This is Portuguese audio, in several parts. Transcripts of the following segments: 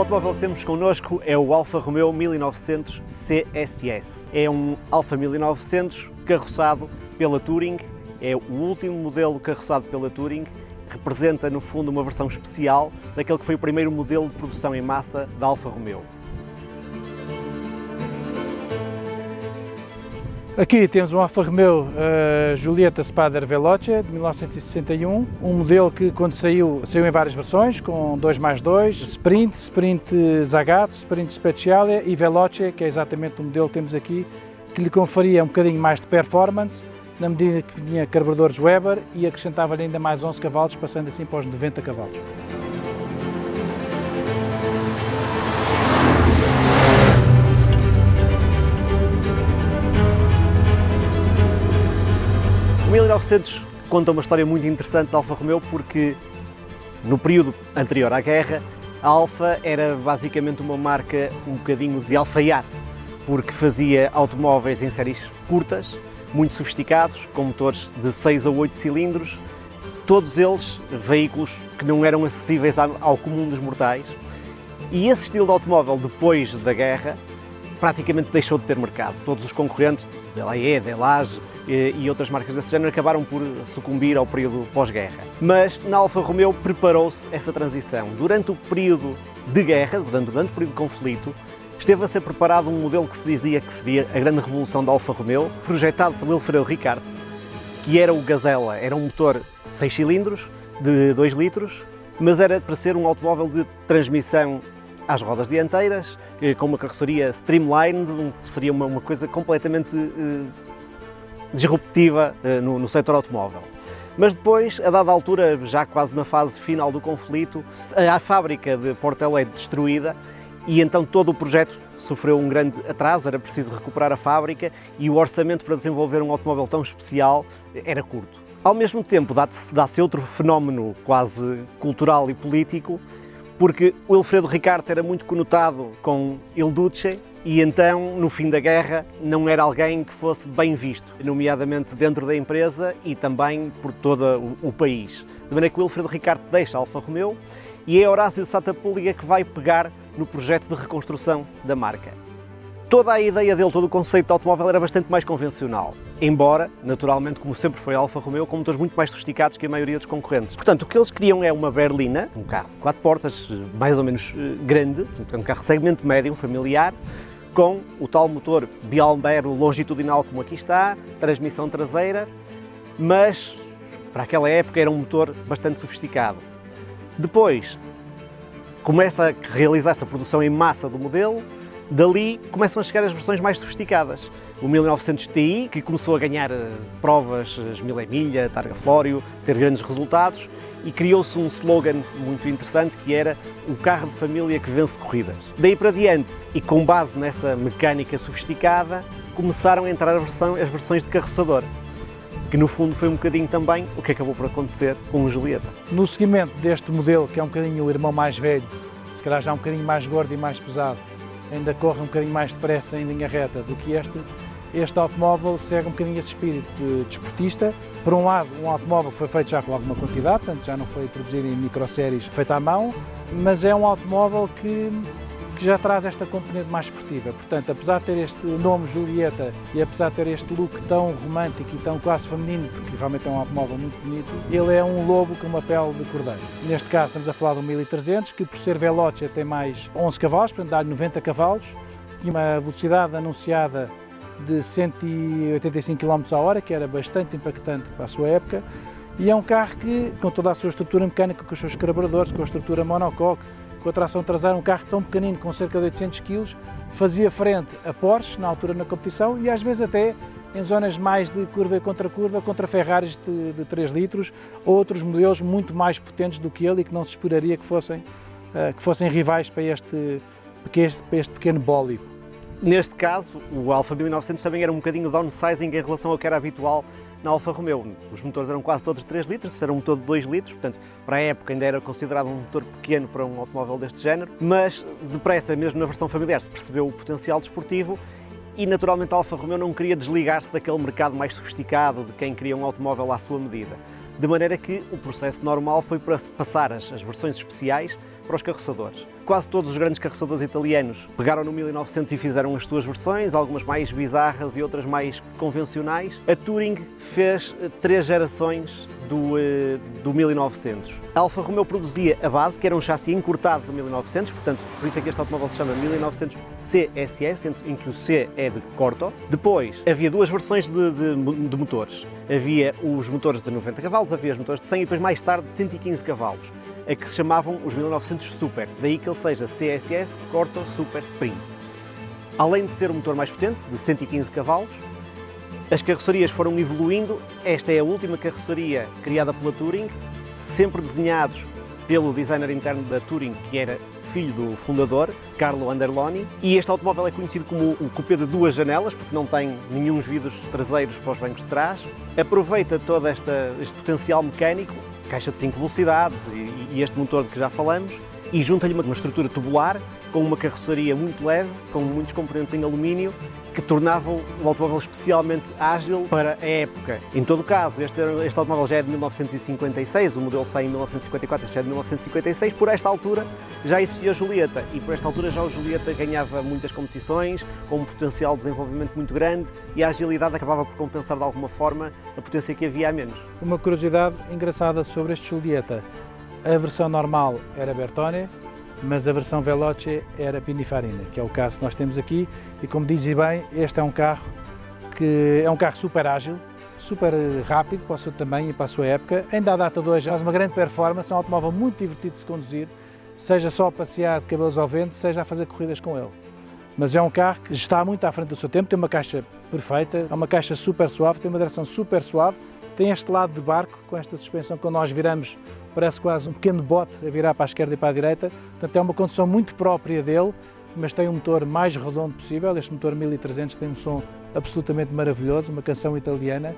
automóvel que temos connosco é o Alfa Romeo 1900 CSS. É um Alfa 1900 carroçado pela Touring, é o último modelo carroçado pela Touring, representa no fundo uma versão especial daquele que foi o primeiro modelo de produção em massa da Alfa Romeo. Aqui temos um Alfa Romeo Giulietta Spader Veloce de 1961, um modelo que quando saiu em várias versões, com 2+2, Sprint Zagato, Sprint Speciale e Veloce, que é exatamente o modelo que temos aqui, que lhe conferia um bocadinho mais de performance, na medida que vinha carburadores Weber e acrescentava-lhe ainda mais 11 cavalos, passando assim para os 90 cavalos. O 1900 conta uma história muito interessante da Alfa Romeo porque no período anterior à guerra a Alfa era basicamente uma marca um bocadinho de alfaiate, porque fazia automóveis em séries curtas, muito sofisticados, com motores de 6 a 8 cilindros, todos eles veículos que não eram acessíveis ao comum dos mortais. E esse estilo de automóvel, depois da guerra, praticamente deixou de ter mercado. Todos os concorrentes, Delahaye, Delage e outras marcas desse género, acabaram por sucumbir ao período pós-guerra. Mas na Alfa Romeo preparou-se essa transição. Durante o período de guerra, durante o período de conflito, esteve a ser preparado um modelo que se dizia que seria a grande revolução da Alfa Romeo, projetado por Wilfredo Ricard, que era o Gazella. Era um motor 6 cilindros, de 2 litros, mas era para ser um automóvel de transmissão às rodas dianteiras, com uma carroceria streamlined, seria uma coisa completamente disruptiva no setor automóvel. Mas depois, a dada altura, já quase na fase final do conflito, a fábrica de Porto é destruída e então todo o projeto sofreu um grande atraso, era preciso recuperar a fábrica e o orçamento para desenvolver um automóvel tão especial era curto. Ao mesmo tempo, dá-se outro fenómeno quase cultural e político, porque o Wilfredo Ricard era muito conotado com Il Duce e então, no fim da guerra, não era alguém que fosse bem visto, nomeadamente dentro da empresa e também por todo o país. De maneira que o Wilfredo Ricard deixa a Alfa Romeo e é Horácio Santapúlliga que vai pegar no projeto de reconstrução da marca. Toda a ideia dele, todo o conceito de automóvel era bastante mais convencional, embora, naturalmente, como sempre foi a Alfa Romeo, com motores muito mais sofisticados que a maioria dos concorrentes. Portanto, o que eles queriam é uma berlina, um carro de 4 portas, mais ou menos grande, um carro segmento médio, familiar, com o tal motor bialbero longitudinal como aqui está, transmissão traseira, mas para aquela época era um motor bastante sofisticado. Depois, começa a realizar-se a produção em massa do modelo. Dali começam a chegar as versões mais sofisticadas. O 1900 Ti, que começou a ganhar provas, as Mille Miglia, Targa Florio, ter grandes resultados, e criou-se um slogan muito interessante que era o carro de família que vence corridas. Daí para diante, e com base nessa mecânica sofisticada, começaram a entrar as versões de carroçador, que no fundo foi um bocadinho também o que acabou por acontecer com o Giulietta. No seguimento deste modelo, que é um bocadinho o irmão mais velho, se calhar já um bocadinho mais gordo e mais pesado, ainda corre um bocadinho mais depressa em linha reta do que este automóvel segue um bocadinho esse espírito desportista. Por um lado, um automóvel que foi feito já com alguma quantidade, portanto já não foi produzido em microséries feito à mão, mas é um automóvel que já traz esta componente mais esportiva. Portanto, apesar de ter este nome Giulietta e apesar de ter este look tão romântico e tão quase feminino, porque realmente é um automóvel muito bonito, ele é um lobo com uma pele de cordeiro. Neste caso estamos a falar de um 1300, que por ser Veloce tem mais 11 cavalos, portanto dá-lhe 90 cavalos, tinha uma velocidade anunciada de 185 km/h, que era bastante impactante para a sua época, e é um carro que, com toda a sua estrutura mecânica, com os seus carburadores, com a estrutura monocoque, com a tração traseira, um carro tão pequenino, com cerca de 800 kg, fazia frente a Porsche, na altura na competição, e às vezes até em zonas mais de curva e contra Ferraris de 3 litros, ou outros modelos muito mais potentes do que ele e que não se esperaria que fossem rivais para este pequeno bólido. Neste caso, o Alfa 1900 também era um bocadinho downsizing em relação ao que era habitual na Alfa Romeo. Os motores eram quase todos de 3 litros, este era um motor de 2 litros, portanto, para a época ainda era considerado um motor pequeno para um automóvel deste género, mas depressa, mesmo na versão familiar, se percebeu o potencial desportivo e, naturalmente, a Alfa Romeo não queria desligar-se daquele mercado mais sofisticado de quem queria um automóvel à sua medida. de maneira que o processo normal foi para passar as versões especiais para os carroçadores. Quase todos os grandes carroçadores italianos pegaram no 1900 e fizeram as suas versões, algumas mais bizarras e outras mais convencionais. A Touring fez 3 gerações do 1900. A Alfa Romeo produzia a base, que era um chassi encurtado do 1900, portanto, por isso é que este automóvel se chama 1900 CSS, em que o C é de Corto. Depois, havia 2 versões de motores. Havia os motores de 90 cavalos, havia os motores de 100 e depois mais tarde 115 cavalos, a que se chamavam os 1900 Super, daí que ele seja CSS Corto Super Sprint. Além de ser um motor mais potente, de 115 cavalos, as carrocerias foram evoluindo. Esta é a última carroceria criada pela Touring, sempre desenhados pelo designer interno da Touring, que era filho do fundador, Carlo Anderloni, e este automóvel é conhecido como o coupé de 2 janelas, porque não tem nenhum vidros traseiros para os bancos de trás. Aproveita todo este potencial mecânico, caixa de 5 velocidades e este motor de que já falamos, e junta-lhe uma estrutura tubular com uma carroceria muito leve, com muitos componentes em alumínio, que tornavam o automóvel especialmente ágil para a época. Em todo o caso, este automóvel já é de 1956, o modelo sai em 1954, este é de 1956, por esta altura já existia o Giulietta, e por esta altura já o Giulietta ganhava muitas competições, com um potencial de desenvolvimento muito grande, e a agilidade acabava por compensar de alguma forma a potência que havia a menos. Uma curiosidade engraçada sobre este Giulietta: a versão normal era Bertone, mas a versão Veloce era Pininfarina, que é o caso que nós temos aqui, e como dizem bem, este é um carro que é um carro super ágil, super rápido para o seu tamanho e para a sua época. Ainda à data de hoje faz uma grande performance, é um automóvel muito divertido de se conduzir, seja só a passear de cabelos ao vento, seja a fazer corridas com ele. Mas é um carro que está muito à frente do seu tempo, tem uma caixa perfeita, é uma caixa super suave, tem uma direção super suave, tem este lado de barco, com esta suspensão que quando nós viramos parece quase um pequeno bote a virar para a esquerda e para a direita. Portanto, é uma condução muito própria dele, mas tem um motor mais redondo possível. Este motor 1300 tem um som absolutamente maravilhoso, uma canção italiana,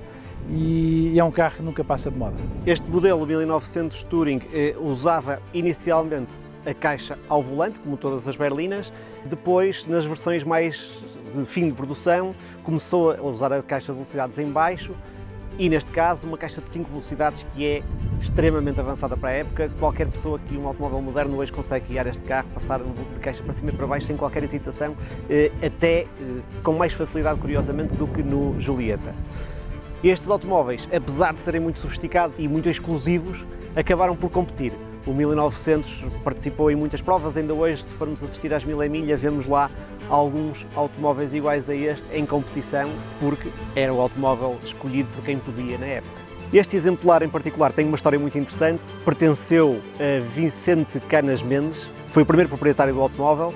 e é um carro que nunca passa de moda. Este modelo 1900 Touring usava inicialmente a caixa ao volante, como todas as berlinas. Depois, nas versões mais de fim de produção, começou a usar a caixa de velocidades em baixo, e neste caso uma caixa de 5 velocidades que é extremamente avançada para a época. Qualquer pessoa que um automóvel moderno hoje consegue guiar este carro, passar de caixa para cima e para baixo sem qualquer hesitação, até com mais facilidade, curiosamente, do que no Giulietta. Estes automóveis, apesar de serem muito sofisticados e muito exclusivos, acabaram por competir. O 1900 participou em muitas provas, ainda hoje, se formos assistir às 1000 milhas, vemos lá alguns automóveis iguais a este em competição, porque era o automóvel escolhido por quem podia na época. Este exemplar em particular tem uma história muito interessante, pertenceu a Vicente Canas Mendes, foi o primeiro proprietário do automóvel.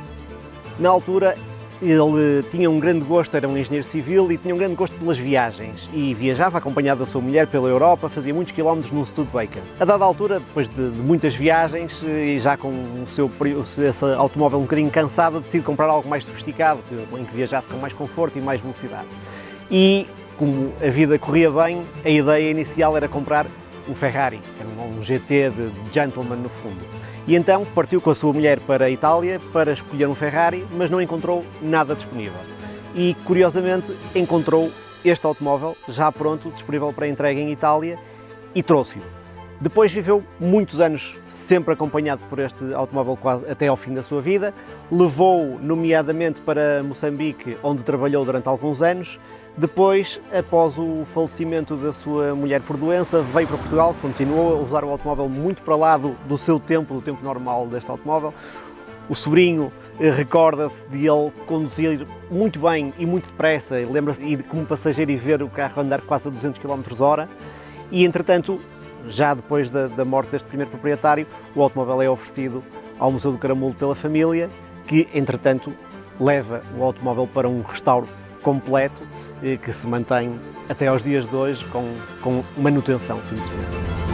Na altura, ele tinha um grande gosto, era um engenheiro civil e tinha um grande gosto pelas viagens, e viajava acompanhado da sua mulher pela Europa, fazia muitos quilómetros num Studebaker. A dada altura, depois de muitas viagens e já com esse automóvel um bocadinho cansado, decide comprar algo mais sofisticado, em que viajasse com mais conforto e mais velocidade. E como a vida corria bem, a ideia inicial era comprar um Ferrari, era um GT de gentleman no fundo. E então partiu com a sua mulher para a Itália para escolher um Ferrari, mas não encontrou nada disponível. E, curiosamente, encontrou este automóvel já pronto, disponível para entrega em Itália, e trouxe-o. Depois viveu muitos anos sempre acompanhado por este automóvel quase até ao fim da sua vida. Levou-o nomeadamente para Moçambique, onde trabalhou durante alguns anos. Depois, após o falecimento da sua mulher por doença, veio para Portugal, continuou a usar o automóvel muito para lá do seu tempo, do tempo normal deste automóvel. O sobrinho recorda-se de ele conduzir muito bem e muito depressa, lembra-se de ir como passageiro e ver o carro andar quase a 200 km/h. E, entretanto, já depois da morte deste primeiro proprietário, o automóvel é oferecido ao Museu do Caramulo pela família, que, entretanto, leva o automóvel para um restauro completo, que se mantém até aos dias de hoje com manutenção, simplesmente.